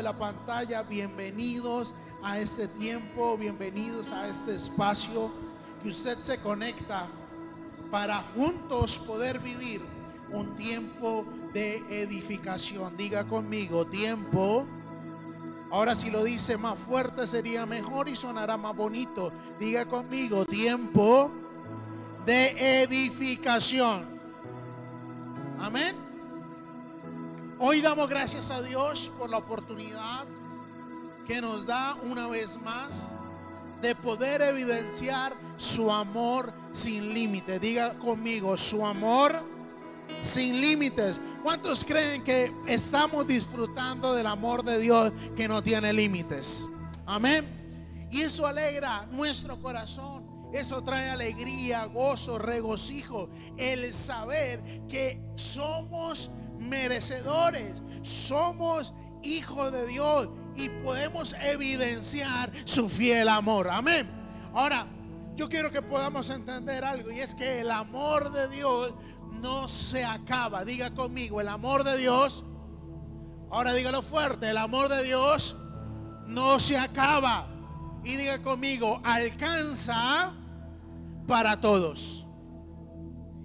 de la pantalla, bienvenidos a este tiempo, bienvenidos a este espacio que usted se conecta para juntos poder vivir un tiempo de edificación. Diga conmigo, tiempo. Ahora si lo dice más fuerte sería mejor y sonará más bonito. Diga conmigo, tiempo de edificación. Amén. Hoy damos gracias a Dios por la oportunidad que nos da una vez más de poder evidenciar su amor sin límites. Diga conmigo, su amor sin límites. ¿Cuántos creen que estamos disfrutando del amor de Dios que no tiene límites? Amén. Y eso alegra nuestro corazón. Eso trae alegría, gozo, regocijo. El saber que somos merecedores, somos hijos de Dios y podemos evidenciar su fiel amor. Amén. Ahora, yo quiero que podamos entender algo, y es que el amor de Dios no se acaba. Diga conmigo, el amor de Dios, ahora dígalo fuerte, el amor de Dios no se acaba. Y diga conmigo, alcanza para todos.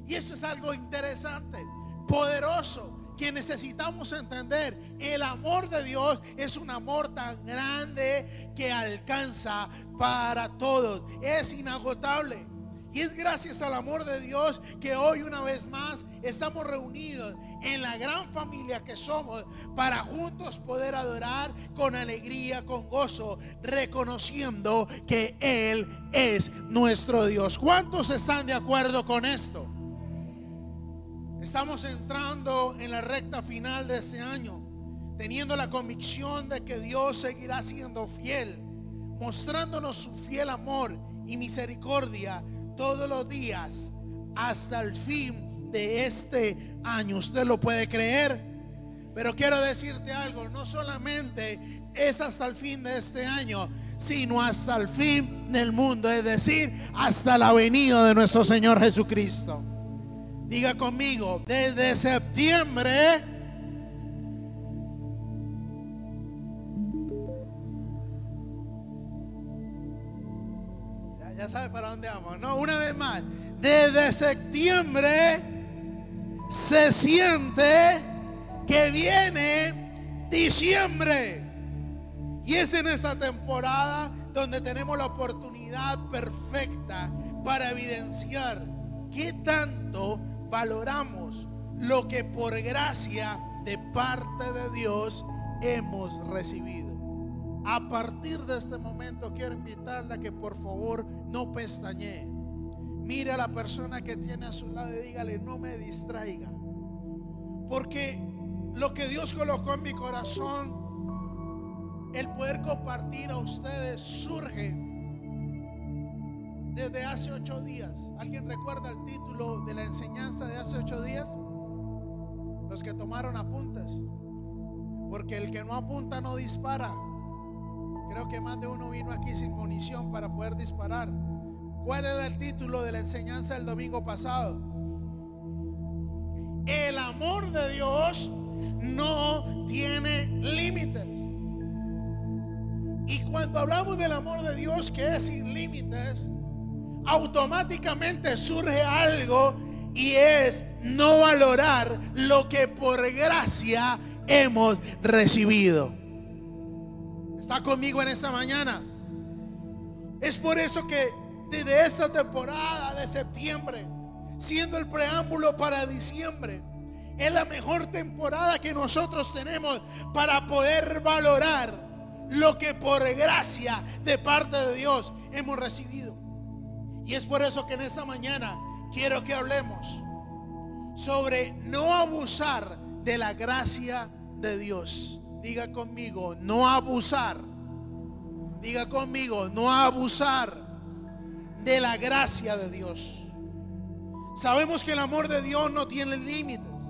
Y eso es algo interesante, poderoso, que necesitamos entender. El amor de Dios es un amor tan grande que alcanza para todos, es inagotable. Y es gracias al amor de Dios que hoy una vez más estamos reunidos en la gran familia que somos para juntos poder adorar con alegría, con gozo, reconociendo que Él es nuestro Dios. ¿Cuántos están de acuerdo con esto? Estamos entrando en la recta final de este año, teniendo la convicción de que Dios seguirá siendo fiel, mostrándonos su fiel amor y misericordia todos los días hasta el fin de este año. ¿Usted lo puede creer? Pero quiero decirte algo, no solamente es hasta el fin de este año, sino hasta el fin del mundo, es decir, hasta la venida de nuestro Señor Jesucristo. Diga conmigo, desde septiembre ya sabe para dónde vamos, ¿no? Una vez más, desde septiembre se siente que viene diciembre. Y es en esta temporada donde tenemos la oportunidad perfecta para evidenciar qué tanto valoramos lo que por gracia de parte de Dios hemos recibido. A partir de este momento quiero invitarla a que por favor no pestañee. Mire a la persona que tiene a su lado y dígale, no me distraiga. Porque lo que Dios colocó en mi corazón, el poder compartir a ustedes, surge desde hace 8 días. ¿Alguien recuerda el título de la enseñanza de hace 8 días? Los que tomaron apuntes. Porque el que no apunta no dispara. Creo que más de uno vino aquí sin munición para poder disparar. ¿Cuál era el título de la enseñanza del domingo pasado? El amor de Dios no tiene límites. Y cuando hablamos del amor de Dios que es sin límites, automáticamente surge algo, y es no valorar lo que por gracia hemos recibido. ¿Está conmigo en esta mañana? Es por eso que desde esta temporada de septiembre, siendo el preámbulo para diciembre, es la mejor temporada que nosotros tenemos para poder valorar lo que por gracia de parte de Dios hemos recibido. Y es por eso que en esta mañana quiero que hablemos sobre no abusar de la gracia de Dios. Diga conmigo, no abusar. Diga conmigo, no abusar de la gracia de Dios. Sabemos que el amor de Dios no tiene límites,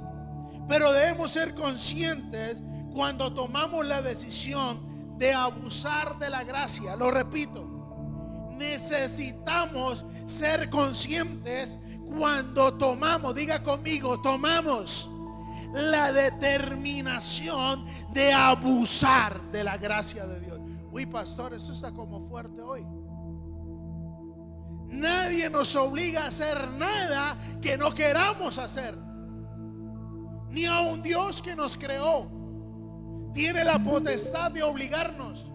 pero debemos ser conscientes cuando tomamos la decisión de abusar de la gracia. Lo repito, necesitamos ser conscientes cuando tomamos, diga conmigo, tomamos la determinación de abusar de la gracia de Dios. Uy, pastor, eso está como fuerte hoy. Nadie nos obliga a hacer nada que no queramos hacer. Ni a un Dios que nos creó tiene la potestad de obligarnos,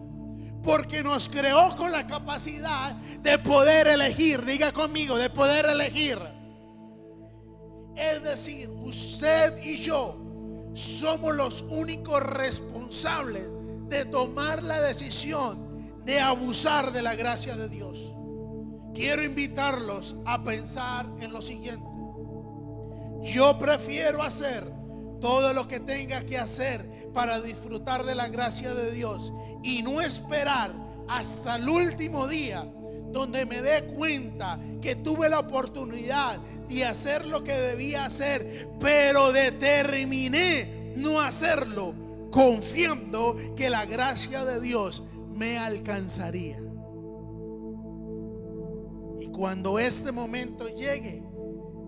porque nos creó con la capacidad de poder elegir. Diga conmigo, de poder elegir. Es decir, usted y yo somos los únicos responsables de tomar la decisión de abusar de la gracia de Dios. Quiero invitarlos a pensar en lo siguiente: yo prefiero hacer todo lo que tenga que hacer para disfrutar de la gracia de Dios y no esperar hasta el último día donde me dé cuenta que tuve la oportunidad de hacer lo que debía hacer, pero determiné no hacerlo, confiando que la gracia de Dios me alcanzaría. Y cuando este momento llegue,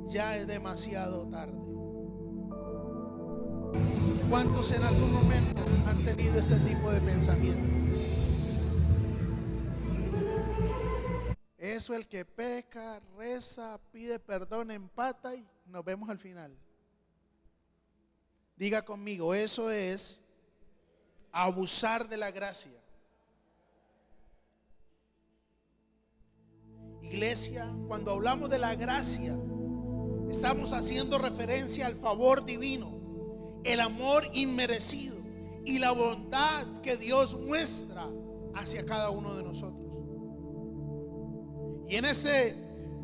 ya es demasiado tarde. ¿Cuántos en algún momento han tenido este tipo de pensamiento? Eso, el que peca, reza, pide perdón, empata y nos vemos al final. Diga conmigo, eso es abusar de la gracia. Iglesia, cuando hablamos de la gracia, estamos haciendo referencia al favor divino, el amor inmerecido y la bondad que Dios muestra hacia cada uno de nosotros. Y en este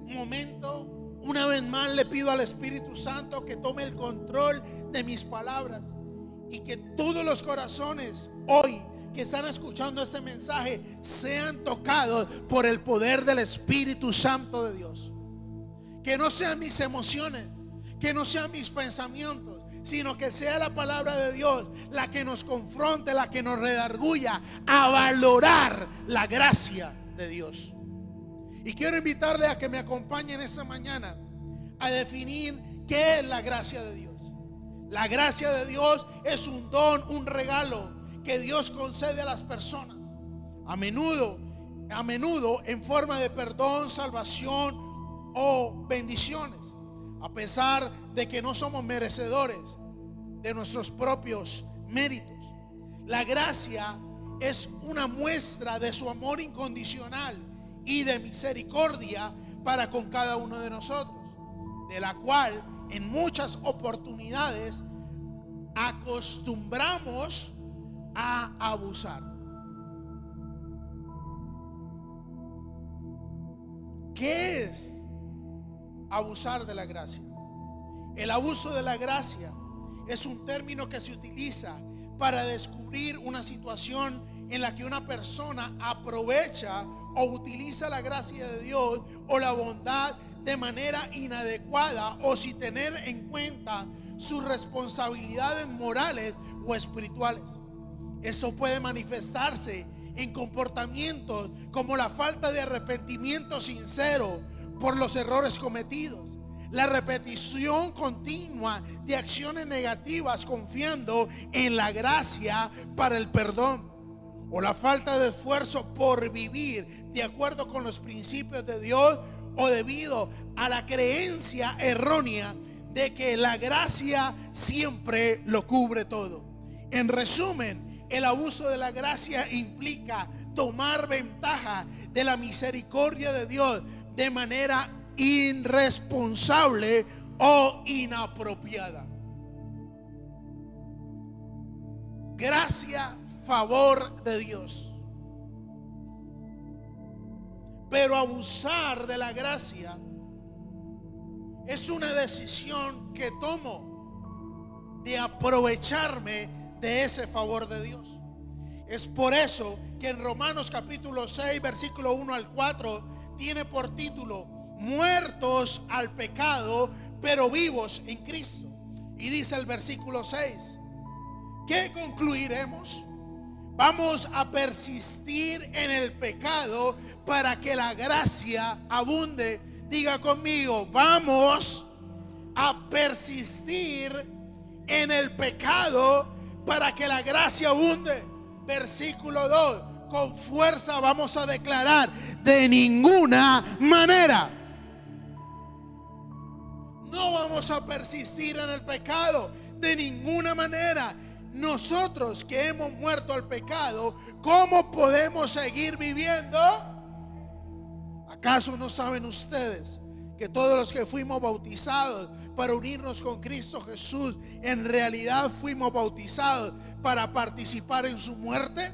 momento, una vez más le pido al Espíritu Santo que tome el control de mis palabras y que todos los corazones hoy que están escuchando este mensaje sean tocados por el poder del Espíritu Santo de Dios. Que no sean mis emociones, que no sean mis pensamientos, sino que sea la palabra de Dios la que nos confronte, la que nos redarguya a valorar la gracia de Dios. Y quiero invitarle a que me acompañen esta mañana a definir qué es la gracia de Dios. La gracia de Dios es un don, un regalo que Dios concede a las personas, a menudo en forma de perdón, salvación o bendiciones, a pesar de que no somos merecedores de nuestros propios méritos. La gracia es una muestra de su amor incondicional y de misericordia para con cada uno de nosotros, de la cual en muchas oportunidades acostumbramos a abusar. ¿Qué es abusar de la gracia? El abuso de la gracia es un término que se utiliza para descubrir una situación en la que una persona aprovecha o utiliza la gracia de Dios o la bondad de manera inadecuada o sin tener en cuenta sus responsabilidades morales o espirituales. Esto puede manifestarse en comportamientos como la falta de arrepentimiento sincero por los errores cometidos, la repetición continua de acciones negativas confiando en la gracia para el perdón, o la falta de esfuerzo por vivir de acuerdo con los principios de Dios, o debido a la creencia errónea de que la gracia siempre lo cubre todo. En resumen, el abuso de la gracia implica tomar ventaja de la misericordia de Dios de manera irresponsable o inapropiada. Gracia, favor de Dios. Pero abusar de la gracia es una decisión que tomo de aprovecharme de ese favor de Dios. Es por eso que en Romanos capítulo 6 versículo 1 al 4 tiene por título: muertos al pecado, pero vivos en Cristo. Y dice el versículo 6: ¿qué concluiremos? ¿Vamos a persistir en el pecado para que la gracia abunde? Diga conmigo: vamos a persistir en el pecado para que la gracia abunde. Versículo 2. Con fuerza vamos a declarar: de ninguna manera. No vamos a persistir en el pecado, de ninguna manera. Nosotros que hemos muerto al pecado, ¿cómo podemos seguir viviendo? ¿Acaso no saben ustedes que todos los que fuimos bautizados para unirnos con Cristo Jesús, en realidad fuimos bautizados para participar en su muerte?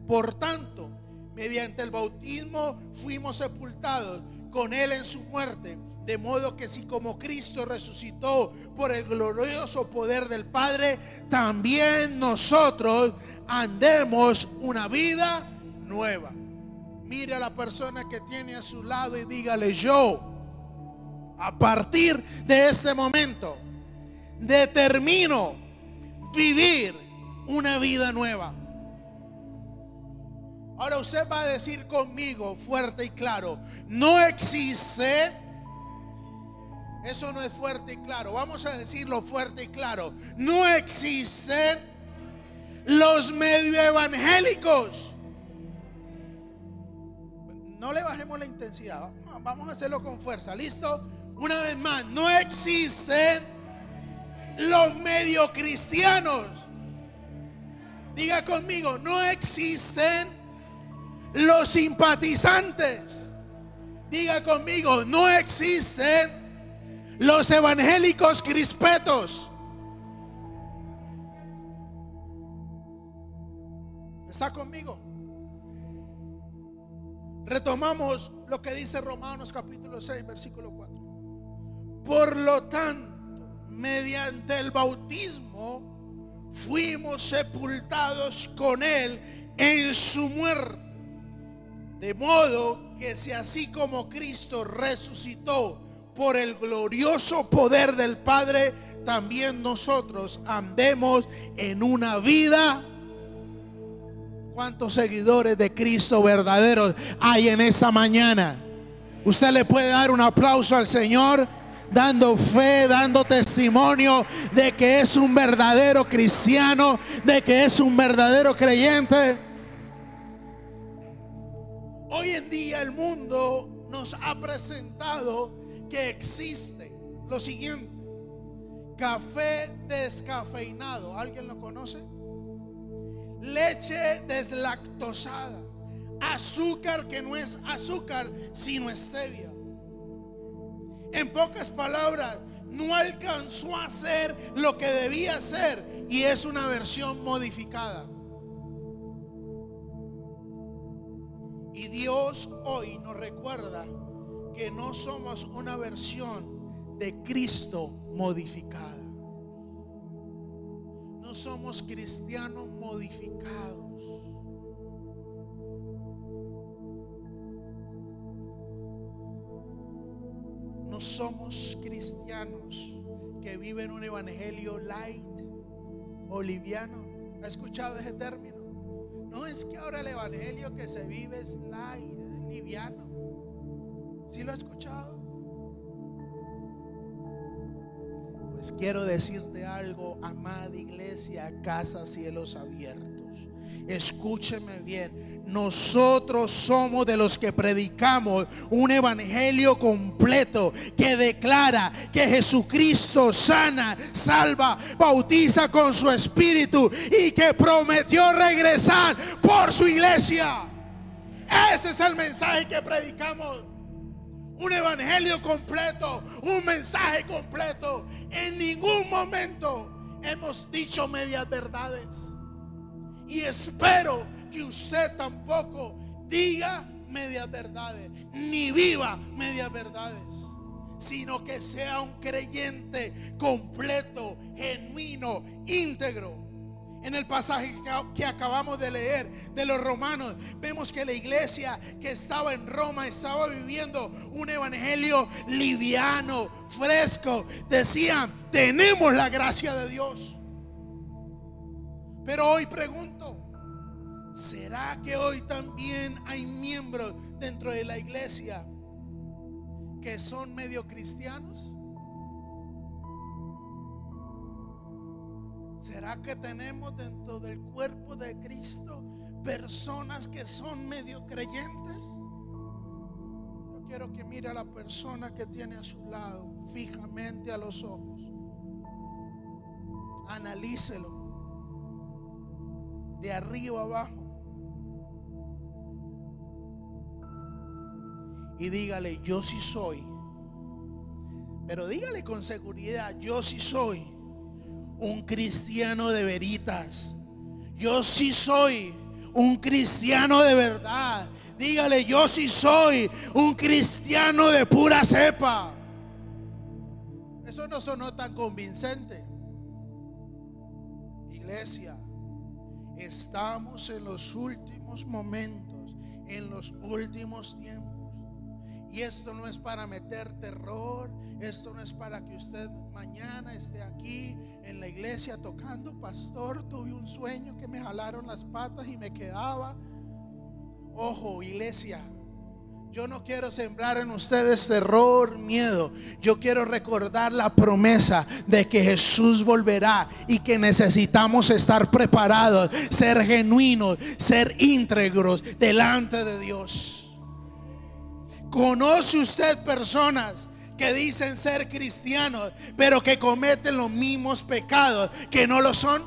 Por tanto, mediante el bautismo fuimos sepultados con Él en su muerte, de modo que si como Cristo resucitó por el glorioso poder del Padre, también nosotros andemos una vida nueva. Mire a la persona que tiene a su lado y dígale: yo, a partir de este momento, determino vivir una vida nueva. Ahora usted va a decir conmigo fuerte y claro: no existe. Eso no es fuerte y claro. Vamos a decirlo fuerte y claro: no existen los medio evangélicos. No le bajemos la intensidad. Vamos a hacerlo con fuerza. ¿Listo? Una vez más: no existen los medio cristianos. Diga conmigo: no existen los simpatizantes. Diga conmigo: no existen los evangélicos crispetos. ¿Está conmigo? Retomamos lo que dice Romanos capítulo 6 versículo 4. Por lo tanto, mediante el bautismo fuimos sepultados con Él en su muerte, de modo que si así como Cristo resucitó por el glorioso poder del Padre, también nosotros andemos en una vida. ¿Cuántos seguidores de Cristo verdaderos hay en esa mañana? Usted le puede dar un aplauso al Señor, dando fe, dando testimonio de que es un verdadero cristiano, de que es un verdadero creyente. Hoy en día el mundo nos ha presentado que existe lo siguiente: café descafeinado. ¿Alguien lo conoce? Leche deslactosada, azúcar que no es azúcar sino stevia. En pocas palabras, no alcanzó a hacer lo que debía hacer y es una versión modificada. Y Dios hoy nos recuerda que no somos una versión de Cristo modificada. No somos cristianos modificados. No somos cristianos que viven un evangelio light o liviano. ¿Ha escuchado ese término? No, es que ahora el evangelio que se vive es light, es liviano. ¿Sí lo ha escuchado? Pues quiero decirte algo, amada iglesia, casa, cielos abiertos. Escúcheme bien. Nosotros somos de los que predicamos un evangelio completo que declara que Jesucristo sana, salva, bautiza con su espíritu y que prometió regresar por su iglesia. Ese es el mensaje que predicamos. Un evangelio completo, un mensaje completo. En ningún momento hemos dicho medias verdades. Y espero que usted tampoco diga medias verdades, ni viva medias verdades, sino que sea un creyente completo, genuino, íntegro. En el pasaje que acabamos de leer de los Romanos, vemos que la iglesia que estaba en Roma estaba viviendo un evangelio liviano, fresco. Decían: tenemos la gracia de Dios. Pero hoy pregunto: ¿será que hoy también hay miembros dentro de la iglesia que son medio cristianos? ¿Será que tenemos dentro del cuerpo de Cristo personas que son medio creyentes? Yo quiero que mire a la persona que tiene a su lado fijamente a los ojos. Analícelo de arriba abajo y dígale: yo sí soy. Pero dígale con seguridad: yo sí soy un cristiano de veritas. Yo sí soy un cristiano de verdad. Dígale: yo sí soy un cristiano de pura cepa. Eso no sonó tan convincente. Iglesia, estamos en los últimos momentos, en los últimos tiempos. Y esto no es para meter terror. Esto no es para que usted mañana esté aquí en la iglesia tocando: pastor, tuve un sueño que me jalaron las patas y me quedaba. Ojo, iglesia, yo no quiero sembrar en ustedes terror, miedo. Yo quiero recordar la promesa de que Jesús volverá y que necesitamos estar preparados, ser genuinos, ser íntegros delante de Dios. ¿Conoce usted personas que dicen ser cristianos, pero que cometen los mismos pecados que no lo son?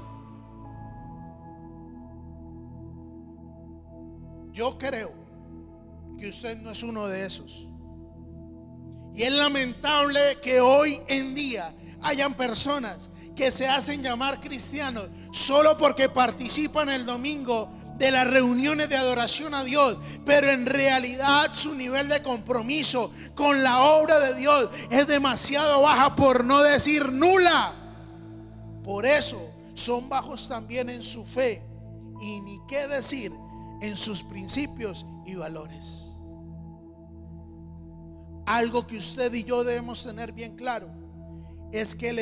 Yo creo que usted no es uno de esos. Y es lamentable que hoy en día hayan personas que se hacen llamar cristianos solo porque participan el domingo de las reuniones de adoración a Dios, pero en realidad su nivel de compromiso con la obra de Dios es demasiado baja, por no decir nula. Por eso son bajos también en su fe, y ni qué decir en sus principios y valores. Algo que usted y yo debemos tener bien claro es que en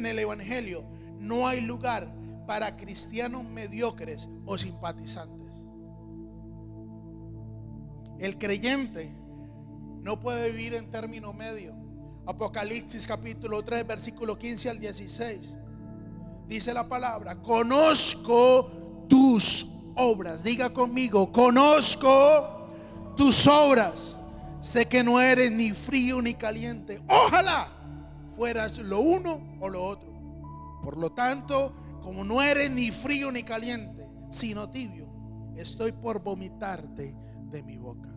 el evangelio no hay lugar para cristianos mediocres o simpatizantes. El creyente no puede vivir en término medio. Apocalipsis capítulo 3 versículo 15 al 16 dice la palabra: conozco tus obras. Diga conmigo: conozco tus obras. Sé que no eres ni frío ni caliente. Ojalá fueras lo uno o lo otro. Por lo tanto, como no eres ni frío ni caliente, sino tibio, estoy por vomitarte de mi boca.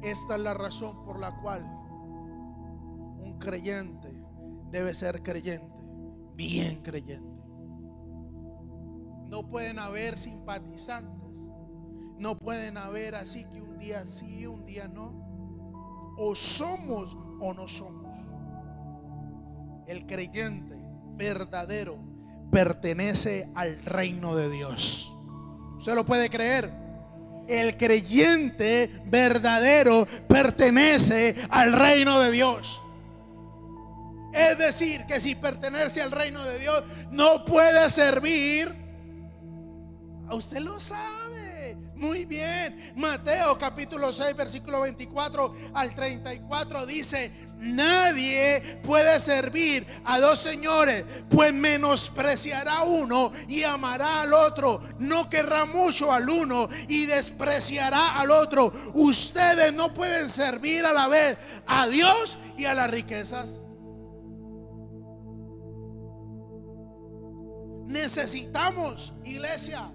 Esta es la razón por la cual un creyente debe ser creyente, bien creyente. No pueden haber simpatizantes. No pueden haber así que un día sí, un día no. O somos o no somos. El creyente verdadero pertenece al reino de Dios. ¿Usted lo puede creer? El creyente verdadero pertenece al reino de Dios. Es decir, que si pertenece al reino de Dios, no puede servir. Usted lo sabe muy bien. Mateo capítulo 6 versículo 24 al 34 dice: nadie puede servir a dos señores, pues menospreciará a uno y amará al otro, no querrá mucho al uno y despreciará al otro. Ustedes no pueden servir a la vez a Dios y a las riquezas. Necesitamos, iglesia,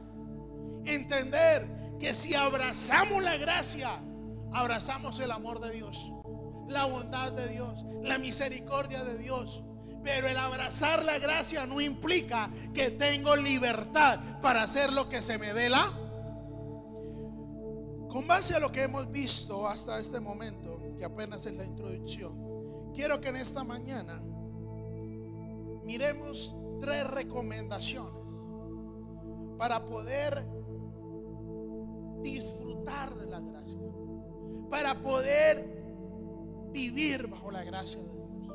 entender que si abrazamos la gracia, abrazamos el amor de Dios, la bondad de Dios, la misericordia de Dios. Pero el abrazar la gracia no implica que tengo libertad para hacer lo que se me dé la. Con base a lo que hemos visto hasta este momento, que apenas es la introducción, quiero que en esta mañana miremos 3 recomendaciones para poder disfrutar de la gracia, para poder vivir bajo la gracia de Dios,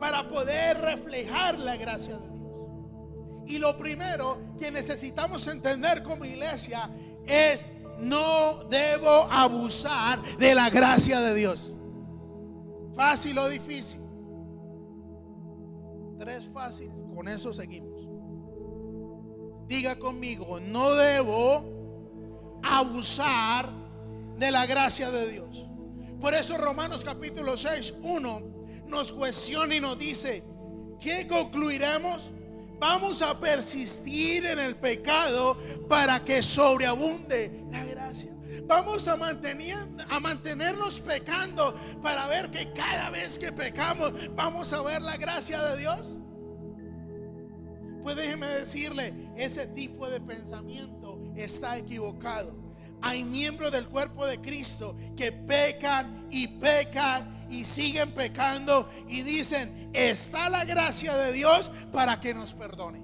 para poder reflejar la gracia de Dios. Y lo primero que necesitamos entender como iglesia es: no debo abusar de la gracia de Dios. ¿Fácil o difícil? 3 fácil, con eso seguimos. Diga conmigo, no debo abusar de la gracia de Dios. Por eso Romanos capítulo 6, 1 nos cuestiona y nos dice: ¿qué concluiremos? Vamos a persistir en el pecado para que sobreabunde la gracia. Vamos a mantenernos pecando para ver que cada vez que pecamos vamos a ver la gracia de Dios. Pues déjeme decirle, ese tipo de pensamiento está equivocado. Hay miembros del cuerpo de Cristo que pecan y siguen pecando y dicen: está la gracia de Dios para que nos perdone.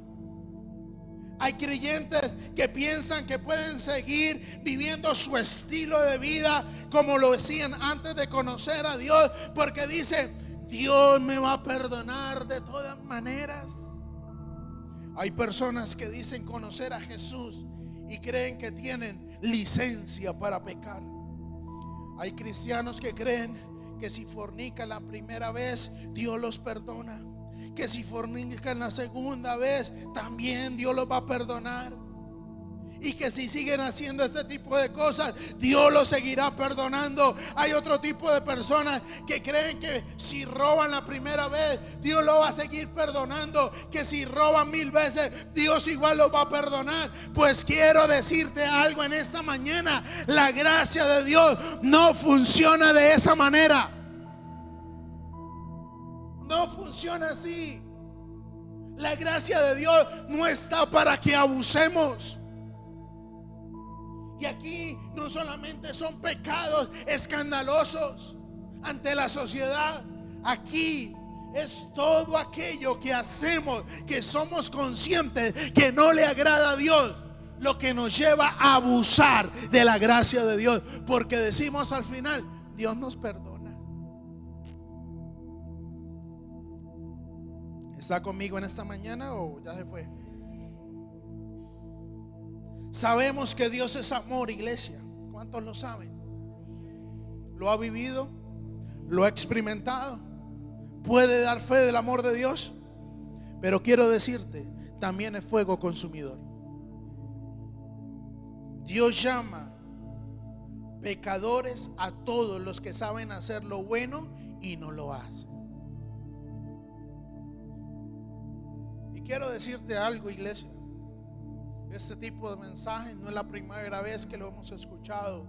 Hay creyentes que piensan que pueden seguir viviendo su estilo de vida como lo decían antes de conocer a Dios, porque dicen: Dios me va a perdonar de todas maneras. Hay personas que dicen conocer a Jesús y creen que tienen licencia para pecar. Hay cristianos que creen que si fornican la primera vez, Dios los perdona, que si fornican la segunda vez, también Dios los va a perdonar, y que si siguen haciendo este tipo de cosas, Dios los seguirá perdonando. Hay otro tipo de personas que creen que si roban la primera vez, Dios lo va a seguir perdonando, que si roban 1000 veces, Dios igual los va a perdonar. Pues quiero decirte algo en esta mañana: la gracia de Dios no funciona de esa manera. No funciona así. La gracia de Dios no está para que abusemos. Y aquí no solamente son pecados escandalosos ante la sociedad. Aquí es todo aquello que hacemos, que somos conscientes que no le agrada a Dios, lo que nos lleva a abusar de la gracia de Dios, porque decimos al final: Dios nos perdona. ¿Está conmigo en esta mañana o ya se fue? Sabemos que Dios es amor, iglesia. ¿Cuántos lo saben? ¿Lo ha vivido? ¿Lo ha experimentado? ¿Puede dar fe del amor de Dios? Pero quiero decirte, también es fuego consumidor. Dios llama pecadores a todos los que saben hacer lo bueno y no lo hacen. Y quiero decirte algo, iglesia. Este tipo de mensaje no es la primera vez que lo hemos escuchado,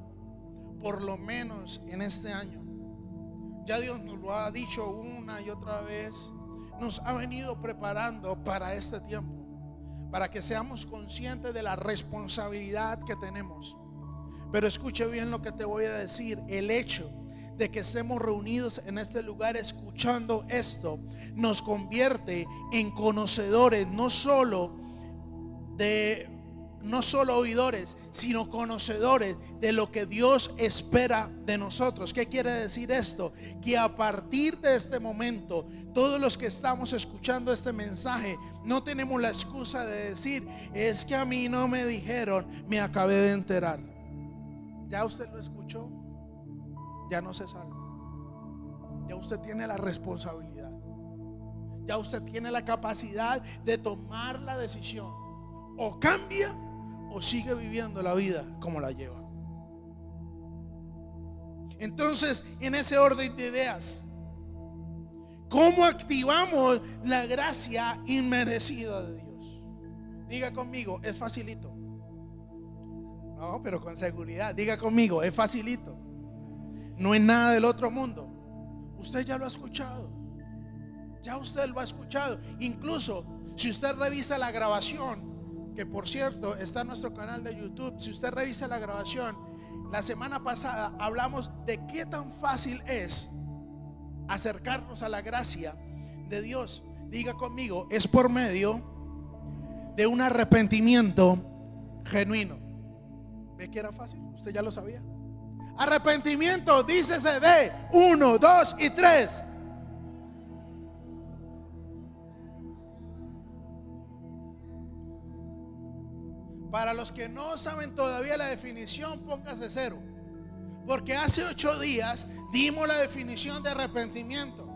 por lo menos en este año. Ya Dios nos lo ha dicho una y otra vez. Nos ha venido preparando para este tiempo, para que seamos conscientes de la responsabilidad que tenemos. Pero escuche bien lo que te voy a decir: el hecho de que estemos reunidos en este lugar escuchando esto nos convierte en conocedores, no solo oidores, sino conocedores de lo que Dios espera de nosotros. ¿Qué quiere decir esto? Que a partir de este momento, todos los que estamos escuchando este mensaje, no tenemos la excusa de decir: es que a mí no me dijeron, me acabé de enterar. Ya usted lo escuchó, ya no se salva. Ya usted tiene la responsabilidad, ya usted tiene la capacidad de tomar la decisión: o cambia o sigue viviendo la vida como la lleva. Entonces, en ese orden de ideas, ¿cómo activamos la gracia inmerecida de Dios? Diga conmigo: es facilito. No, pero con seguridad. Diga conmigo: es facilito. No es nada del otro mundo. Usted ya lo ha escuchado. Ya usted lo ha escuchado. Incluso si usted revisa la grabación, que por cierto está en nuestro canal de YouTube, si usted revisa la grabación, la semana pasada hablamos de qué tan fácil es acercarnos a la gracia de Dios. Diga conmigo: es por medio de un arrepentimiento genuino. ¿Ve que era fácil? Usted ya lo sabía. Arrepentimiento, dícese de 1, 2 y 3. Para los que no saben todavía la definición, póngase 0. Porque hace 8 días dimos la definición de arrepentimiento.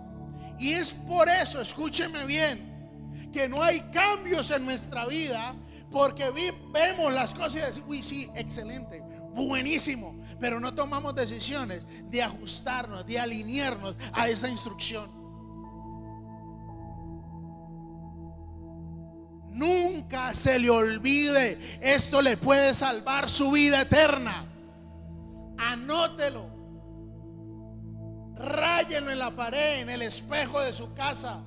Y es por eso, escúcheme bien, que no hay cambios en nuestra vida porque vemos las cosas y decimos, uy, sí, excelente, buenísimo, pero no tomamos decisiones de ajustarnos, de alinearnos a esa instrucción. Nunca se le olvide, esto le puede salvar su vida eterna. Anótelo, ráyenlo en la pared, en el espejo de su casa,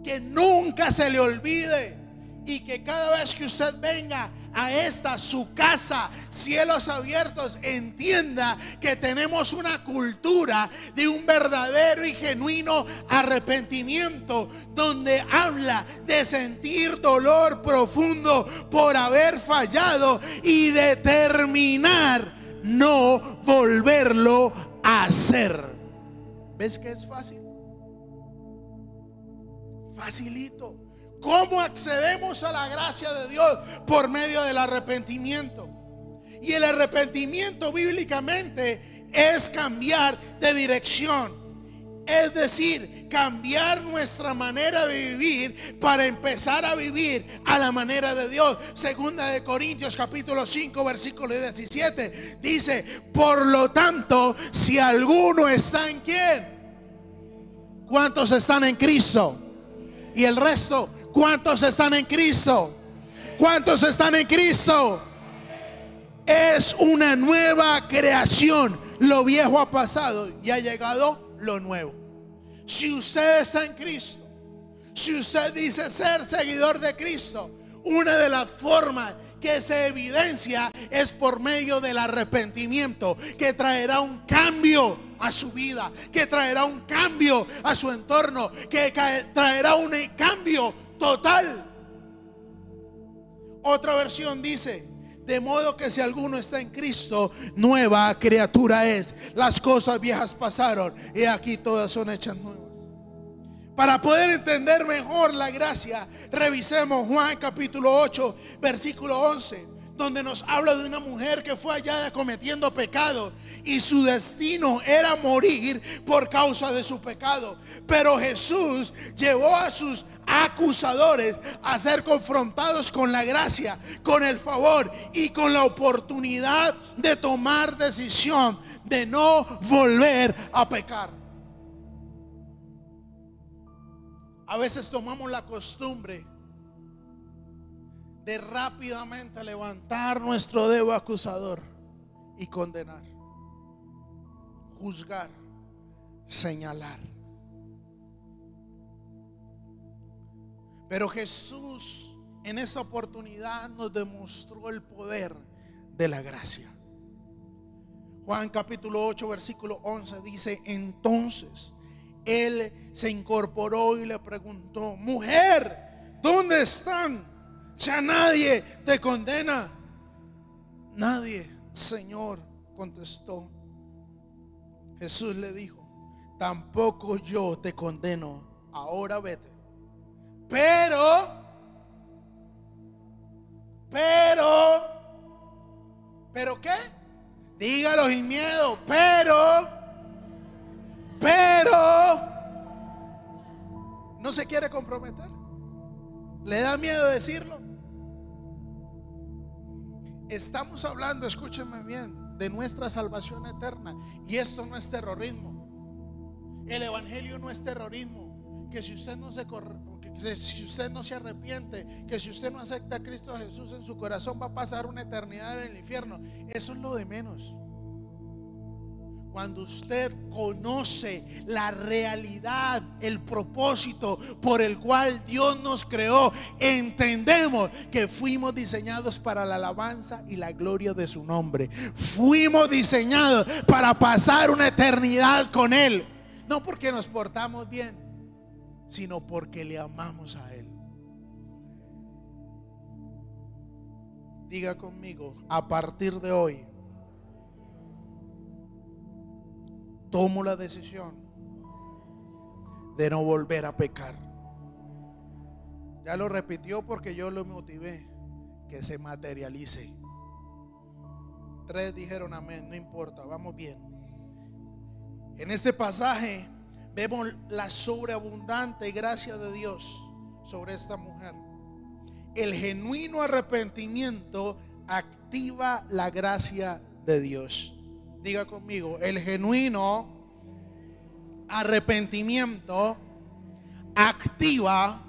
que nunca se le olvide, y que cada vez que usted venga a esta su casa, cielos abiertos, entienda que tenemos una cultura de un verdadero y genuino arrepentimiento, donde habla de sentir dolor profundo por haber fallado y determinar no volverlo a hacer. ¿Ves que es fácil? Facilito. ¿Cómo accedemos a la gracia de Dios? Por medio del arrepentimiento. Y el arrepentimiento bíblicamente es cambiar de dirección. Es decir, cambiar nuestra manera de vivir para empezar a vivir a la manera de Dios. Segunda de Corintios capítulo 5 versículo 17 dice: por lo tanto, si alguno está en ¿quién? ¿Cuántos están en Cristo? Y el resto, ¿cuántos están en Cristo? ¿Cuántos están en Cristo? Es una nueva creación. Lo viejo ha pasado y ha llegado lo nuevo. Si usted está en Cristo, si usted dice ser seguidor de Cristo, una de las formas que se evidencia es por medio del arrepentimiento, que traerá un cambio a su vida, que traerá un cambio a su entorno, que traerá un cambio total. Otra versión dice: de modo que si alguno está en Cristo, nueva criatura es. Las cosas viejas pasaron y aquí todas son hechas nuevas. Para poder entender mejor la gracia, revisemos Juan capítulo 8 versículo 11, donde nos habla de una mujer que fue hallada cometiendo pecado y su destino era morir por causa de su pecado. Pero Jesús llevó a sus acusadores a ser confrontados con la gracia, con el favor y con la oportunidad de tomar decisión de no volver a pecar. A veces tomamos la costumbre de rápidamente levantar nuestro dedo acusador y condenar, juzgar, señalar. Pero Jesús en esa oportunidad nos demostró el poder de la gracia. Juan capítulo 8 versículo 11 dice: entonces Él se incorporó y le preguntó: mujer, ¿dónde están? Ya nadie te condena. Nadie, Señor, contestó. Jesús le dijo: tampoco yo te condeno, ahora vete. ¿Pero qué? Dígalo sin miedo. Pero ¿no se quiere comprometer? ¿Le da miedo decirlo? Estamos hablando, escúchenme bien, de nuestra salvación eterna. Y esto no es terrorismo. El evangelio no es terrorismo. Que si usted no se arrepiente, que si usted no acepta a Cristo Jesús en su corazón, va a pasar una eternidad en el infierno. Eso es lo de menos. Cuando usted conoce la realidad, el propósito por el cual Dios nos creó, entendemos que fuimos diseñados para la alabanza y la gloria de su nombre. Fuimos diseñados para pasar una eternidad con Él. No porque nos portamos bien, sino porque le amamos a Él. Diga conmigo: a partir de hoy tomo la decisión de no volver a pecar. Ya lo repitió porque yo lo motivé. Que se materialice. 3 dijeron amén. No importa, vamos bien. En este pasaje vemos la sobreabundante gracia de Dios sobre esta mujer. El genuino arrepentimiento activa la gracia de Dios. Diga conmigo, el genuino arrepentimiento activa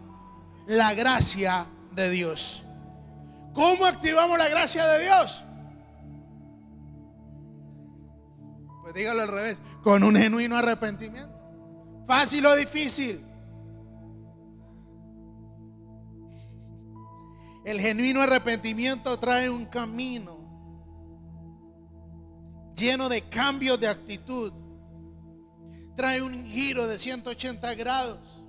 la gracia de Dios. ¿Cómo activamos la gracia de Dios? Pues dígalo al revés, con un genuino arrepentimiento. ¿Fácil o difícil? El genuino arrepentimiento trae un camino lleno de cambios de actitud. Trae un giro de 180 grados,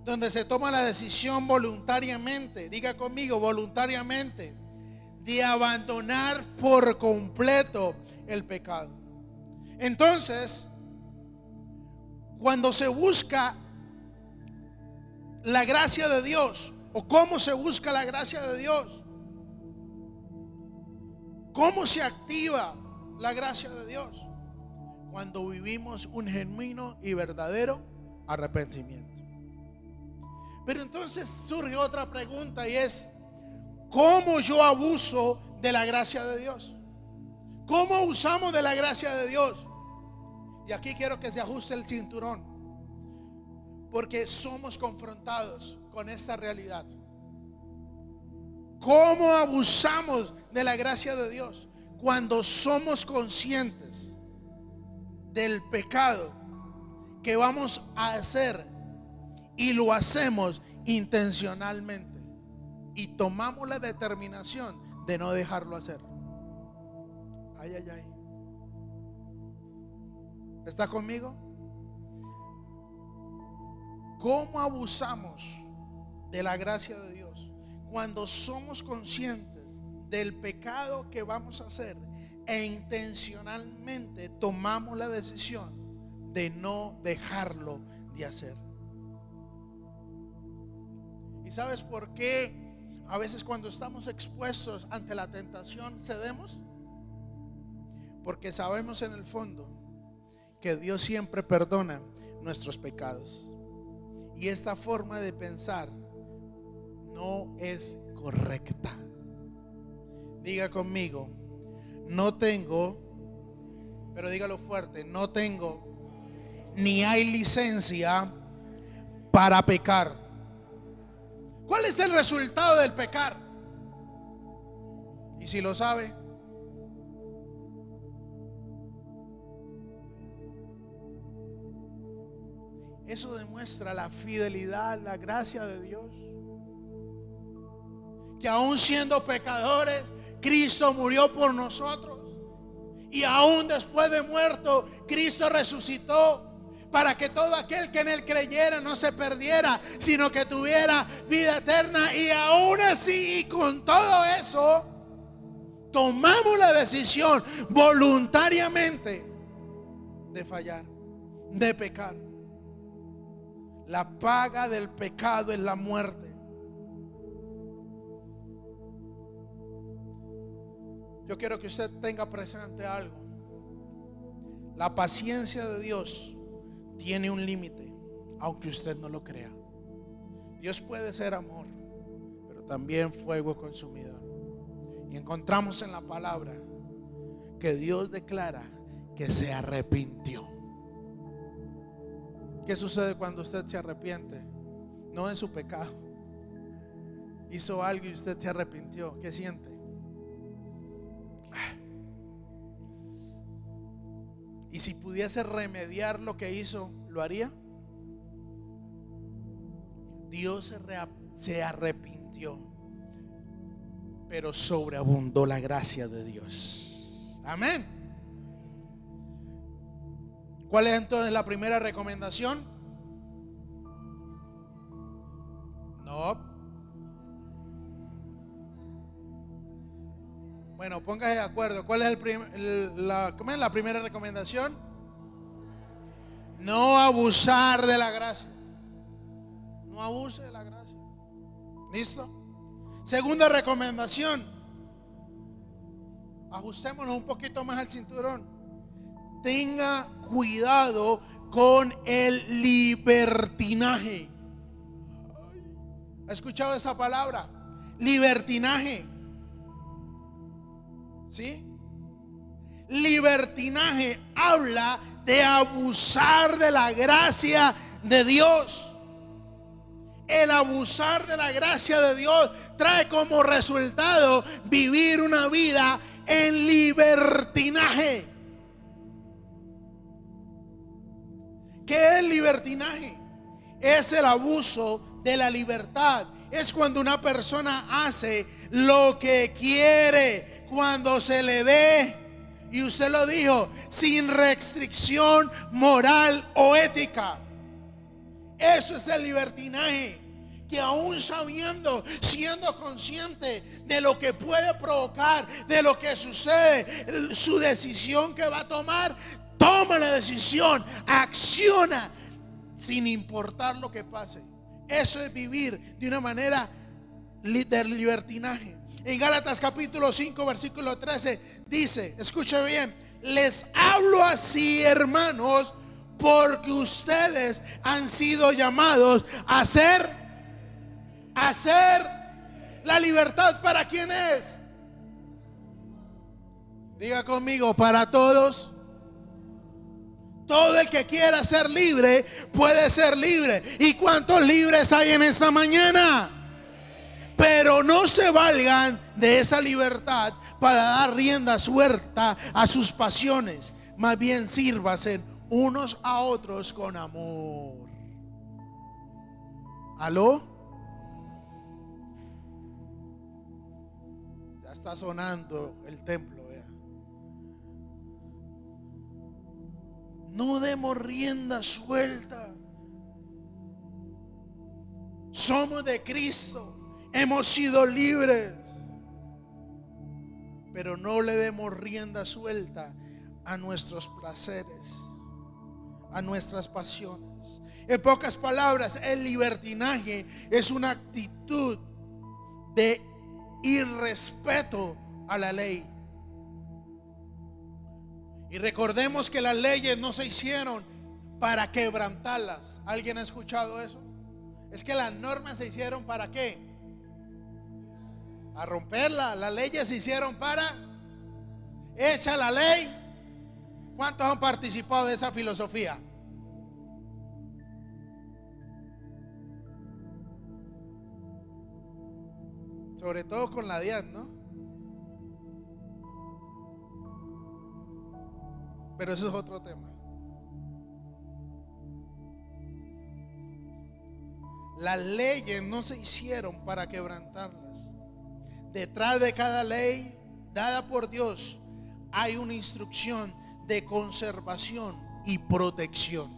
donde se toma la decisión voluntariamente, diga conmigo, voluntariamente, de abandonar por completo el pecado. Entonces, cuando se busca la gracia de Dios, o cómo se busca la gracia de Dios, cómo se activa la gracia de Dios, cuando vivimos un genuino y verdadero arrepentimiento. Pero entonces surge otra pregunta, y es: ¿cómo yo abuso de la gracia de Dios? ¿Cómo usamos de la gracia de Dios? Y aquí quiero que se ajuste el cinturón, porque somos confrontados con esta realidad. ¿Cómo abusamos de la gracia de Dios? Cuando somos conscientes del pecado que vamos a hacer y lo hacemos intencionalmente, y tomamos la determinación de no dejarlo hacer. Ay, ay, ay. ¿Está conmigo? ¿Cómo abusamos de la gracia de Dios? Cuando somos conscientes del pecado que vamos a hacer e intencionalmente tomamos la decisión de no dejarlo de hacer. ¿Y sabes por qué a veces cuando estamos expuestos ante la tentación cedemos? Porque sabemos en el fondo que Dios siempre perdona nuestros pecados. Y esta forma de pensar no es correcta. Diga conmigo, no tengo, pero dígalo fuerte, no tengo ni hay licencia para pecar. ¿Cuál es el resultado del pecar? Y si lo sabe, eso demuestra la fidelidad, la gracia de Dios. Que aún siendo pecadores, Cristo murió por nosotros. Y aún después de muerto, Cristo resucitó, para que todo aquel que en Él creyera no se perdiera, sino que tuviera vida eterna. Y aún así, y con todo eso, tomamos la decisión voluntariamente de fallar, de pecar. La paga del pecado es la muerte. Yo quiero que usted tenga presente algo. La paciencia de Dios tiene un límite, aunque usted no lo crea. Dios puede ser amor, pero también fuego consumidor. Y encontramos en la palabra que Dios declara que se arrepintió. ¿Qué sucede cuando usted se arrepiente? No de su pecado. Hizo algo y usted se arrepintió. ¿Qué siente? Y si pudiese remediar lo que hizo, ¿lo haría? Dios se arrepintió, pero sobreabundó la gracia de Dios. Amén. ¿Cuál es entonces la primera recomendación? No. Bueno, póngase de acuerdo. ¿Cuál es la primera recomendación? No abusar de la gracia. No abuse de la gracia. ¿Listo? Segunda recomendación. Ajustémonos un poquito más al cinturón. Tenga cuidado con el libertinaje. ¿Ha escuchado esa palabra? Libertinaje. ¿Sí? Libertinaje habla de abusar de la gracia de Dios. El abusar de la gracia de Dios trae como resultado vivir una vida en libertinaje. ¿Qué es libertinaje? Es el abuso de la libertad. Es cuando una persona hace lo que quiere, cuando se le dé, y usted lo dijo, sin restricción moral o ética. Eso es el libertinaje, que aún sabiendo, siendo consciente de lo que puede provocar, de lo que sucede, su decisión que va a tomar, toma la decisión, acciona sin importar lo que pase. Eso es vivir de una manera de libertinaje. En Gálatas capítulo 5 versículo 13 dice, escuche bien, les hablo así, hermanos, porque ustedes han sido llamados a hacer la libertad. ¿Para quién es? Diga conmigo, para todos. Todo el que quiera ser libre puede ser libre. ¿Y cuántos libres hay en esta mañana? Pero no se valgan de esa libertad para dar rienda suelta a sus pasiones. Más bien sírvanse unos a otros con amor. ¿Aló? Ya está sonando el templo. No demos rienda suelta. Somos de Cristo, hemos sido libres, pero no le demos rienda suelta a nuestros placeres, a nuestras pasiones. En pocas palabras, el libertinaje es una actitud de irrespeto a la ley. Y recordemos que las leyes no se hicieron para quebrantarlas. ¿Alguien ha escuchado eso? Es que las normas se hicieron ¿para qué? A romperlas. Las leyes se hicieron para hecha la ley. ¿Cuántos han participado de esa filosofía? Sobre todo con la DIAN, ¿no? Pero eso es otro tema. Las leyes no se hicieron para quebrantarlas. Detrás de cada ley dada por Dios hay una instrucción de conservación y protección.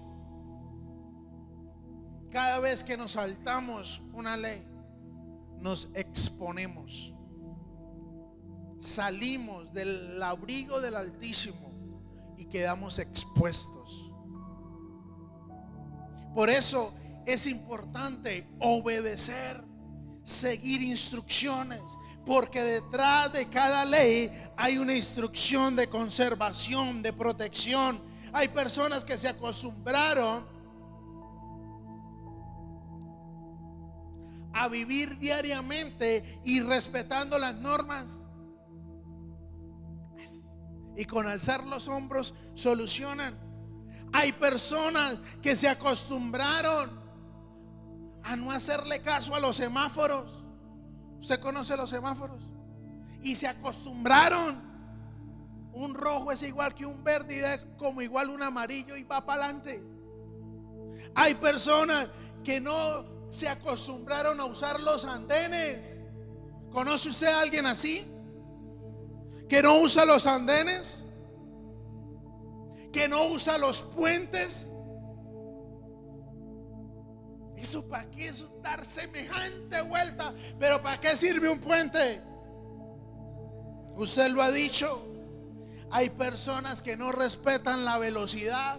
Cada vez que nos saltamos una ley, nos exponemos. Salimos del abrigo del Altísimo y quedamos expuestos. Por eso es importante obedecer, seguir instrucciones, porque detrás de cada ley hay una instrucción de conservación, de protección. Hay personas que se acostumbraron a vivir diariamente y respetando las normas, y con alzar los hombros solucionan. Hay personas que se acostumbraron a no hacerle caso a los semáforos. ¿Usted conoce los semáforos? Y se acostumbraron. Un rojo es igual que un verde y es como igual un amarillo y va para adelante. Hay personas que no se acostumbraron a usar los andenes. ¿Conoce usted a alguien así? Que no usa los andenes, que no usa los puentes. ¿Eso para qué? Eso dar semejante vuelta. Pero ¿para qué sirve un puente? Usted lo ha dicho. Hay personas que no respetan la velocidad.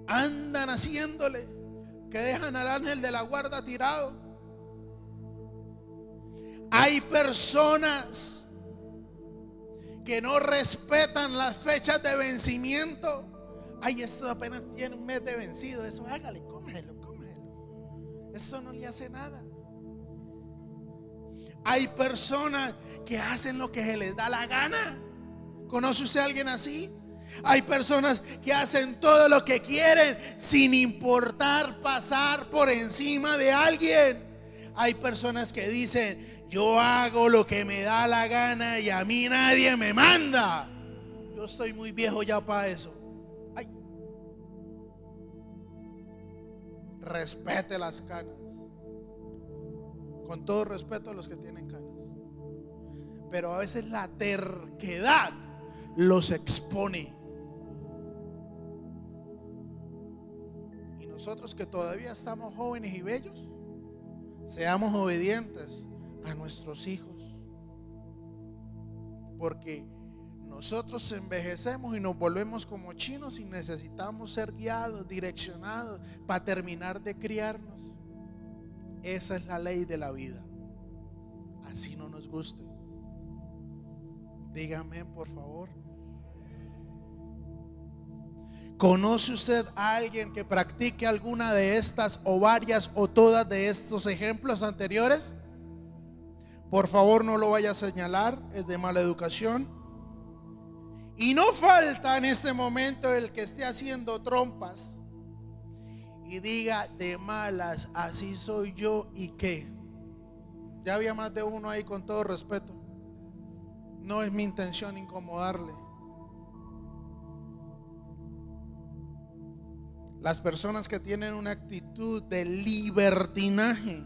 Andan haciéndole, que dejan al ángel de la guarda tirado. Hay personas que no respetan las fechas de vencimiento. Ay, esto apenas tiene un mes de vencido. Eso hágale, cómelo. Eso no le hace nada. Hay personas que hacen lo que se les da la gana. ¿Conoce usted a alguien así? Hay personas que hacen todo lo que quieren sin importar pasar por encima de alguien. Hay personas que dicen: yo hago lo que me da la gana y a mí nadie me manda. Yo estoy muy viejo ya para eso. Ay. Respete las canas. Con todo respeto a los que tienen canas. Pero a veces la terquedad los expone. Y nosotros que todavía estamos jóvenes y bellos, seamos obedientes a nuestros hijos. Porque nosotros envejecemos y nos volvemos como chinos y necesitamos ser guiados, direccionados para terminar de criarnos. Esa es la ley de la vida. Así no nos guste. Dígame, por favor. ¿Conoce usted a alguien que practique alguna de estas o varias o todas de estos ejemplos anteriores? Por favor, no lo vaya a señalar, es de mala educación. Y no falta en este momento el que esté haciendo trompas y diga de malas: así soy yo, ¿y qué? Ya había más de uno ahí, con todo respeto. No es mi intención incomodarle. Las personas que tienen una actitud de libertinaje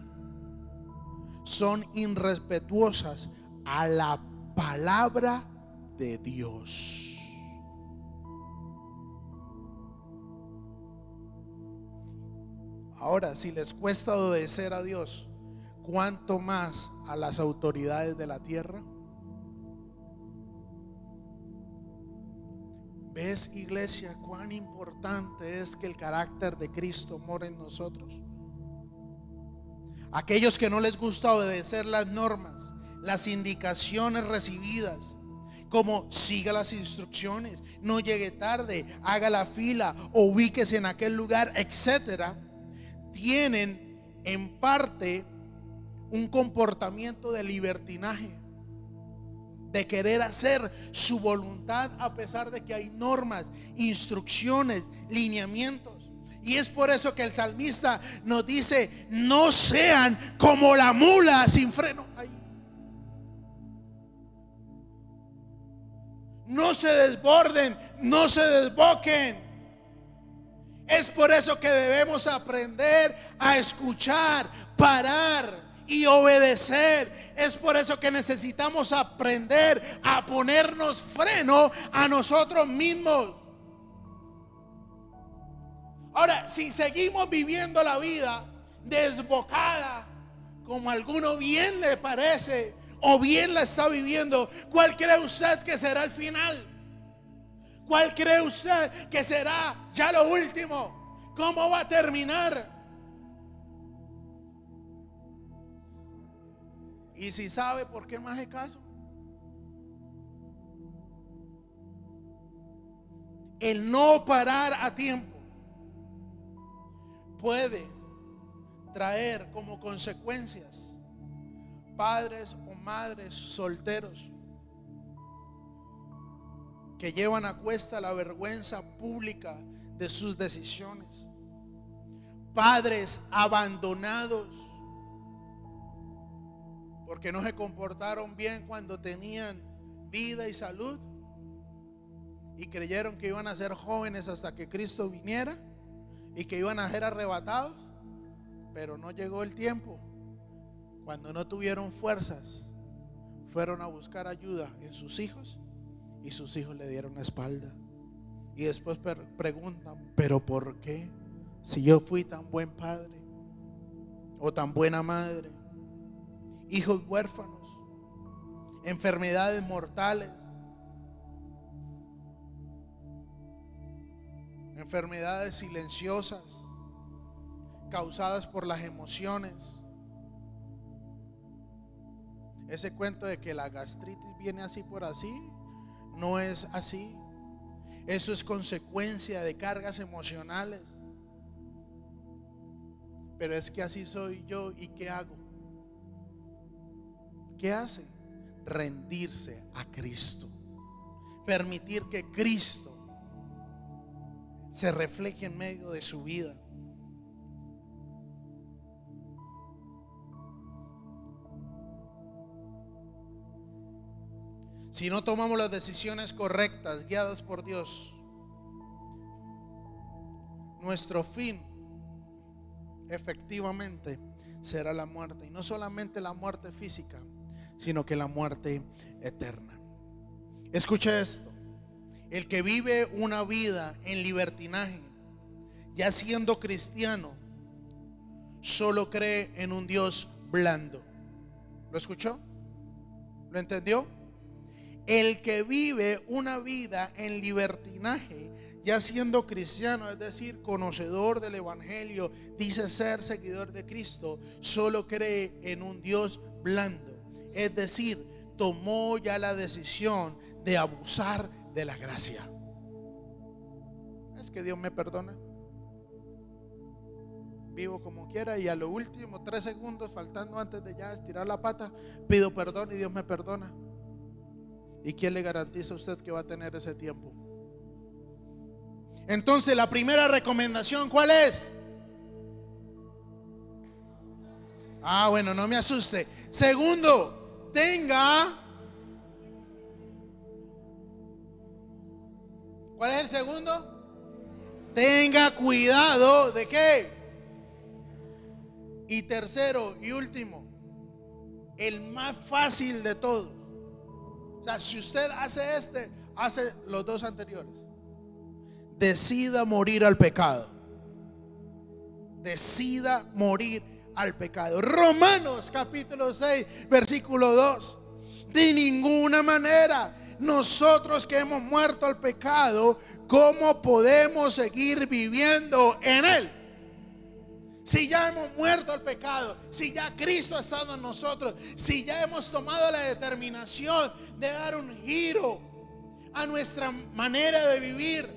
son irrespetuosas a la palabra de Dios. Ahora, si les cuesta obedecer a Dios, ¿cuánto más a las autoridades de la tierra? ¿Ves, iglesia, cuán importante es que el carácter de Cristo more en nosotros? Aquellos que no les gusta obedecer las normas, las indicaciones recibidas, como siga las instrucciones, no llegue tarde, haga la fila o ubíquese en aquel lugar, etcétera, tienen en parte un comportamiento de libertinaje, de querer hacer su voluntad a pesar de que hay normas, instrucciones, lineamientos. Y es por eso que el salmista nos dice: no sean como la mula sin freno. Ay. No se desborden, no se desboquen. Es por eso que debemos aprender a escuchar, parar y obedecer. Es por eso que necesitamos aprender a ponernos freno a nosotros mismos. Ahora, si seguimos viviendo la vida desbocada, como a alguno bien le parece o bien la está viviendo, ¿cuál cree usted que será el final? ¿Cuál cree usted que será ya lo último? ¿Cómo va a terminar? Y si sabe, ¿por qué no hace caso? El no parar a tiempo puede traer como consecuencias padres o madres solteros que llevan a cuesta la vergüenza pública de sus decisiones, padres abandonados porque no se comportaron bien cuando tenían vida y salud y creyeron que iban a ser jóvenes hasta que Cristo viniera y que iban a ser arrebatados, pero no llegó el tiempo. Cuando no tuvieron fuerzas, fueron a buscar ayuda en sus hijos y sus hijos le dieron la espalda. Y después preguntan: ¿pero por qué? Si yo fui tan buen padre o tan buena madre. Hijos huérfanos, enfermedades mortales, enfermedades silenciosas causadas por las emociones. Ese cuento de que la gastritis viene así por así, no es así. Eso es consecuencia de cargas emocionales. Pero es que así soy yo. ¿Y qué hago? ¿Qué hace? Rendirse a Cristo. Permitir que Cristo se refleje en medio de su vida. Si no tomamos las decisiones correctas, guiadas por Dios, nuestro fin efectivamente será la muerte. Y no solamente la muerte física, sino que la muerte eterna. Escucha esto: el que vive una vida en libertinaje, ya siendo cristiano, solo cree en un Dios blando. ¿Lo escuchó? ¿Lo entendió? El que vive una vida en libertinaje, ya siendo cristiano, es decir, conocedor del evangelio, dice ser seguidor de Cristo, solo cree en un Dios blando. Es decir, tomó ya la decisión de abusar de la gracia. Es que Dios me perdona, vivo como quiera, y a lo último 3 segundos faltando antes de ya estirar la pata, pido perdón y Dios me perdona. ¿Y quién le garantiza a usted que va a tener ese tiempo? Entonces, la primera recomendación, ¿cuál es? Bueno, no me asuste. Segundo, ¿cuál es el segundo? Tenga cuidado ¿de qué? Y tercero y último, el más fácil de todos. O sea, si usted hace hace los 2 anteriores. Decida morir al pecado. Decida morir al pecado. Romanos capítulo 6 versículo 2. De ninguna manera, nosotros que hemos muerto al pecado, ¿cómo podemos seguir viviendo en él? Si ya hemos muerto al pecado, si ya Cristo ha estado en nosotros, si ya hemos tomado la determinación de dar un giro a nuestra manera de vivir,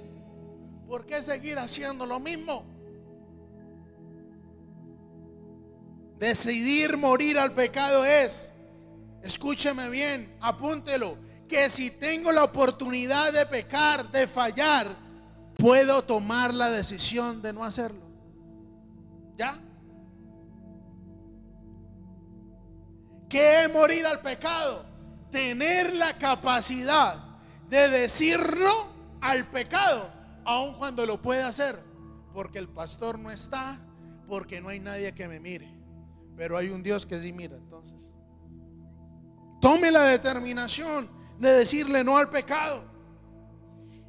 ¿por qué seguir haciendo lo mismo? Decidir morir al pecado es, escúcheme bien, apúntelo, que si tengo la oportunidad de pecar, de fallar, puedo tomar la decisión de no hacerlo. ¿Ya? ¿Qué es morir al pecado? Tener la capacidad de decir no al pecado, aun cuando lo pueda hacer, porque el pastor no está, porque no hay nadie que me mire, pero hay un Dios que sí mira. Entonces, tome la determinación de decirle no al pecado.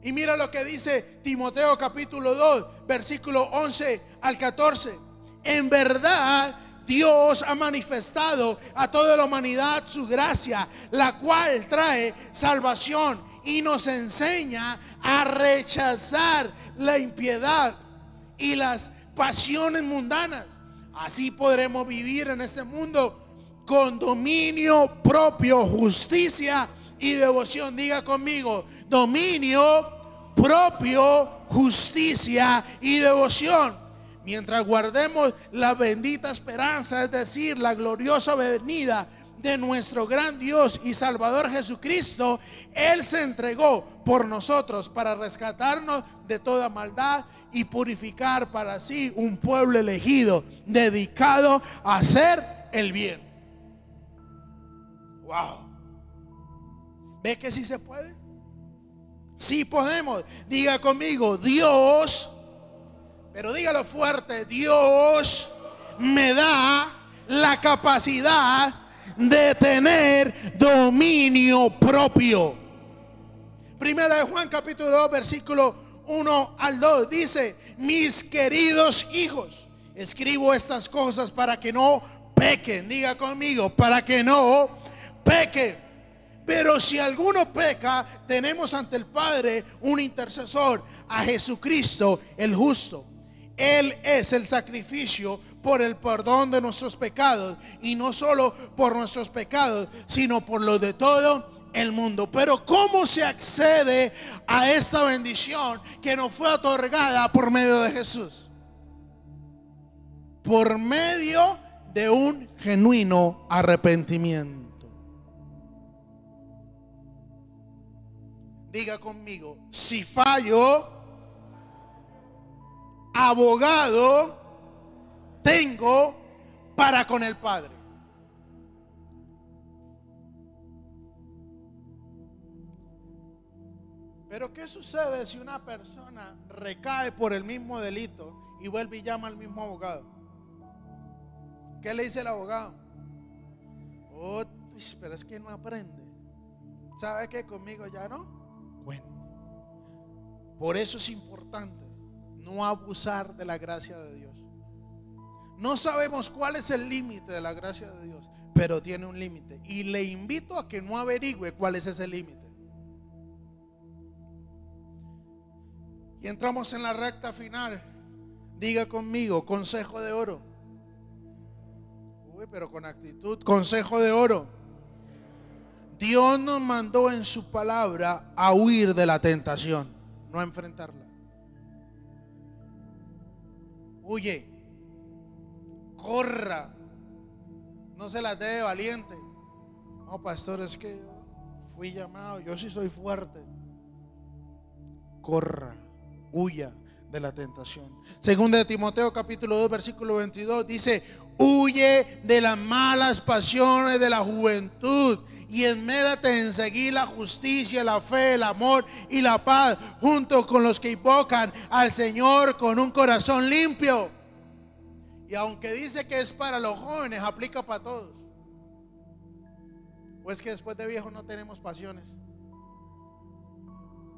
Y mira lo que dice Timoteo capítulo 2 versículo 11 al 14. En verdad, Dios ha manifestado a toda la humanidad su gracia, la cual trae salvación y nos enseña a rechazar la impiedad y las pasiones mundanas. Así podremos vivir en este mundo con dominio propio, justicia y devoción. Diga conmigo: dominio propio, justicia y devoción. Mientras guardemos la bendita esperanza, es decir, la gloriosa venida de nuestro gran Dios y Salvador Jesucristo. Él se entregó por nosotros para rescatarnos de toda maldad y purificar para sí un pueblo elegido, dedicado a hacer el bien. Wow. ¿Ve que sí se puede? Sí podemos. Diga conmigo: Dios, pero dígalo fuerte, Dios me da la capacidad de tener dominio propio. Primera de Juan capítulo 2 versículo 1 al 2 dice: mis queridos hijos, escribo estas cosas para que no pequen. Diga conmigo: para que no pequen. Pero si alguno peca, tenemos ante el Padre un intercesor, a Jesucristo el justo. Él es el sacrificio por el perdón de nuestros pecados, y no solo por nuestros pecados, sino por los de todo el mundo. Pero ¿cómo se accede a esta bendición que nos fue otorgada por medio de Jesús? por medio de un genuino arrepentimiento. Diga conmigo, si fallo, abogado tengo para con el Padre. Pero ¿qué sucede si una persona recae por el mismo delito y vuelve y llama al mismo abogado? ¿Qué le dice el abogado? Oh, pero es que no aprende. ¿Sabe qué? Conmigo ya no cuenta. Por eso es importante no abusar de la gracia de Dios. No sabemos cuál es el límite de la gracia de Dios, pero tiene un límite. Y le invito a que no averigüe cuál es ese límite. Y entramos en la recta final. Diga conmigo, consejo de oro. Uy, pero con actitud. Consejo de oro. Dios nos mandó en su palabra a huir de la tentación, no a enfrentarla. Huye, corra, no se las dé de valiente. No, pastor, es que fui llamado, yo sí soy fuerte. Corra, huya de la tentación. Segunda de Timoteo capítulo 2 versículo 22 dice: huye de las malas pasiones de la juventud y esmérate en seguir la justicia, la fe, el amor y la paz, junto con los que invocan al Señor con un corazón limpio. Y aunque dice que es para los jóvenes, aplica para todos. ¿O es que después de viejos no tenemos pasiones?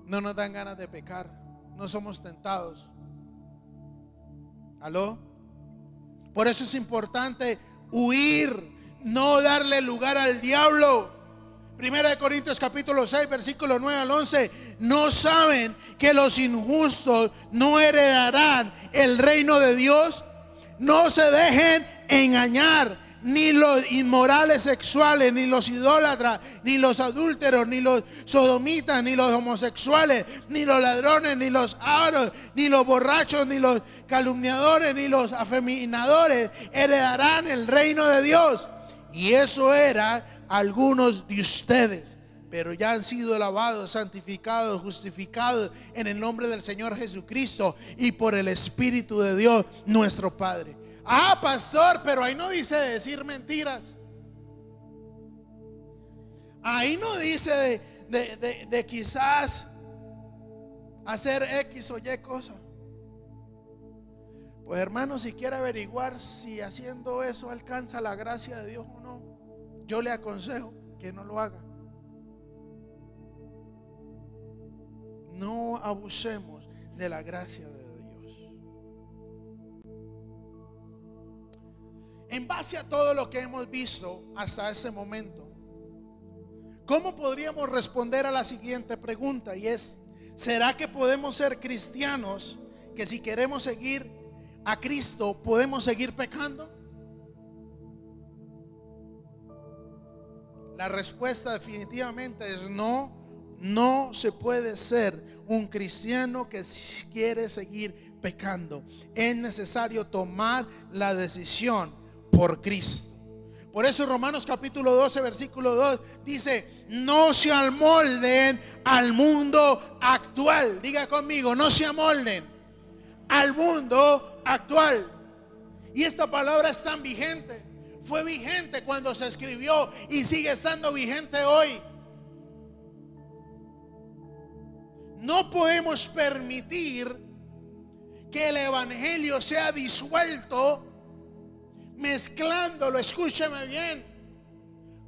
No nos dan ganas de pecar, no somos tentados. ¿Aló? Por eso es importante huir, no darle lugar al diablo. Primera de Corintios capítulo 6 versículo 9 al 11. ¿No saben que los injustos no heredarán el reino de Dios? No se dejen engañar. Ni los inmorales sexuales, ni los idólatras, ni los adúlteros, ni los sodomitas, ni los homosexuales, ni los ladrones, ni los avaros, ni los borrachos, ni los calumniadores, ni los afeminadores heredarán el reino de Dios. Y eso eran algunos de ustedes, pero ya han sido lavados, santificados, justificados en el nombre del Señor Jesucristo y por el Espíritu de Dios nuestro Padre. Ah, pastor, pero ahí no dice decir mentiras. Ahí no dice de quizás hacer X o Y cosa. Pues hermano, si quiere averiguar si haciendo eso alcanza la gracia de Dios o no, yo le aconsejo que no lo haga. No abusemos de la gracia de Dios. En base a todo lo que hemos visto hasta ese momento, ¿cómo podríamos responder a la siguiente pregunta? Y es: ¿será que podemos ser cristianos que si queremos seguir a Cristo podemos seguir pecando? La respuesta definitivamente es no. No se puede ser un cristiano que quiere seguir pecando. Es necesario tomar la decisión por Cristo. Por eso Romanos capítulo 12 versículo 2 dice: no se amolden al mundo actual. Diga conmigo, no se amolden al mundo actual. Y esta palabra es tan vigente. Fue vigente cuando se escribió y sigue estando vigente hoy. No podemos permitir que el evangelio sea disuelto, mezclándolo, escúcheme bien,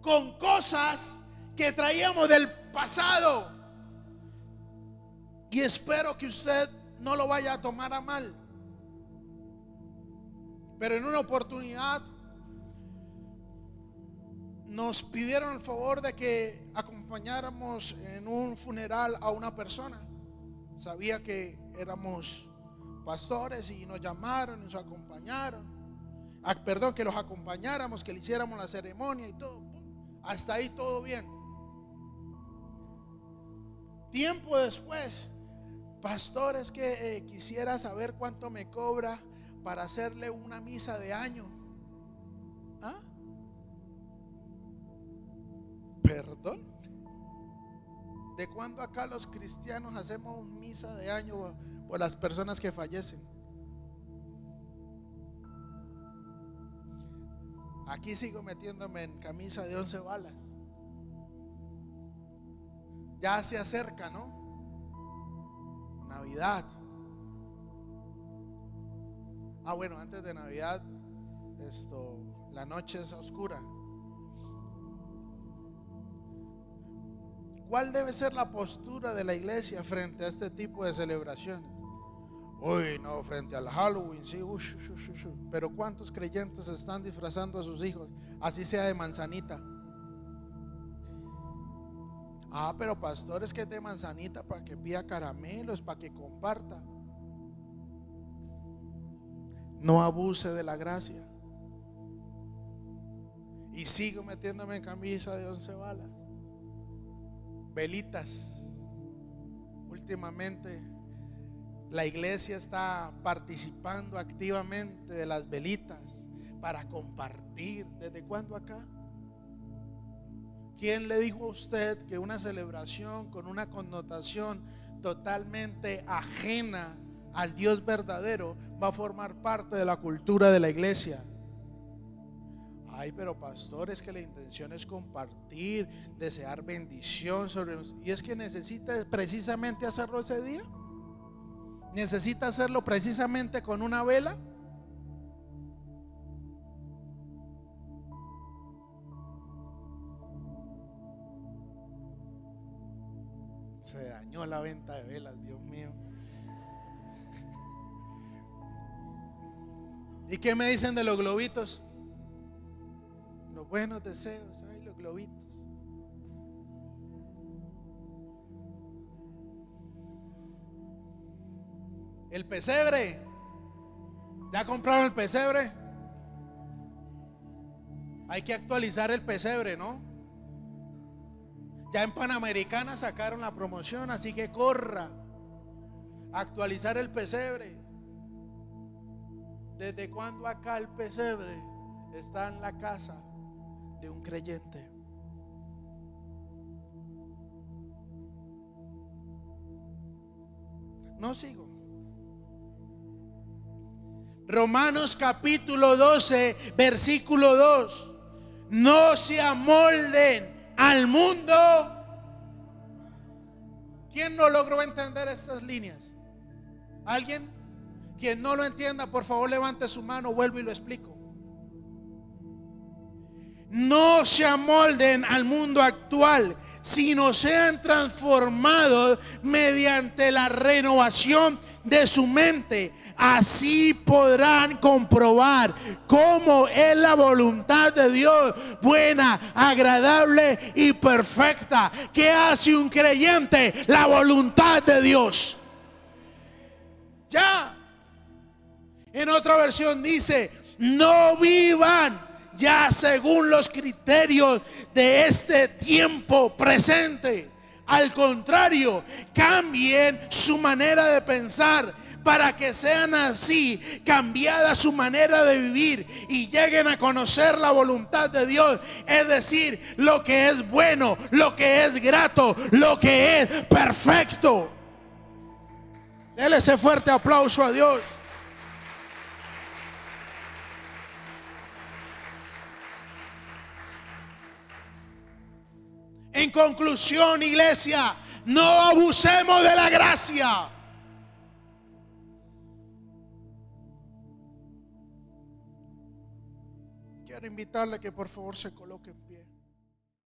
con cosas que traíamos del pasado. Y espero que usted no lo vaya a tomar a mal. Pero en una oportunidad nos pidieron el favor de que acompañáramos en un funeral a una persona. Sabía que éramos pastores y nos llamaron y nos acompañaron. Perdón, que los acompañáramos, que le hiciéramos la ceremonia y todo. Hasta ahí todo bien. Tiempo después: pastor, es que quisiera saber cuánto me cobra para hacerle una misa de año. ¿Ah? Perdón. ¿De cuándo acá los cristianos hacemos misa de año por las personas que fallecen? Aquí sigo metiéndome en camisa de 11 balas. Ya se acerca, ¿no? Navidad. Bueno, antes de Navidad, la noche es oscura. ¿Cuál debe ser la postura de la iglesia frente a este tipo de celebraciones? Uy, no, frente al Halloween, sí, pero ¿cuántos creyentes están disfrazando a sus hijos, así sea de manzanita? Pero pastores, que es de manzanita para que pida caramelos, para que comparta. No abuse de la gracia. Y sigo metiéndome en camisa de 11 balas. Velitas. Últimamente la iglesia está participando activamente de las velitas para compartir. ¿Desde cuándo acá? ¿Quién le dijo a usted que una celebración con una connotación totalmente ajena al Dios verdadero va a formar parte de la cultura de la iglesia? Pero pastores, que la intención es compartir, desear bendición sobre nosotros. Y es que necesita precisamente hacerlo ese día. Necesita hacerlo precisamente con una vela. Se dañó la venta de velas, Dios mío. ¿Y qué me dicen de los globitos? Los buenos deseos, los globitos. El pesebre. ¿Ya compraron el pesebre? Hay que actualizar el pesebre, ¿no? Ya en Panamericana sacaron la promoción, así que corra a actualizar el pesebre. ¿Desde cuándo acá el pesebre está en la casa de un creyente? No sigo. Romanos capítulo 12, versículo 2. No se amolden al mundo. ¿Quién no logró entender estas líneas? ¿Alguien? Quien no lo entienda, por favor levante su mano, vuelvo y lo explico. No se amolden al mundo actual, sino sean transformados mediante la renovación de su mente. Así podrán comprobar cómo es la voluntad de Dios, buena, agradable y perfecta. ¿Qué hace un creyente? La voluntad de Dios. Ya. En otra versión dice: no vivan ya según los criterios de este tiempo presente. Al contrario, cambien su manera de pensar para que sean así cambiada su manera de vivir y lleguen a conocer la voluntad de Dios, es decir, lo que es bueno, lo que es grato, lo que es perfecto. Dele ese fuerte aplauso a Dios. En conclusión, iglesia, no abusemos de la gracia. Quiero invitarle que por favor se coloque en pie.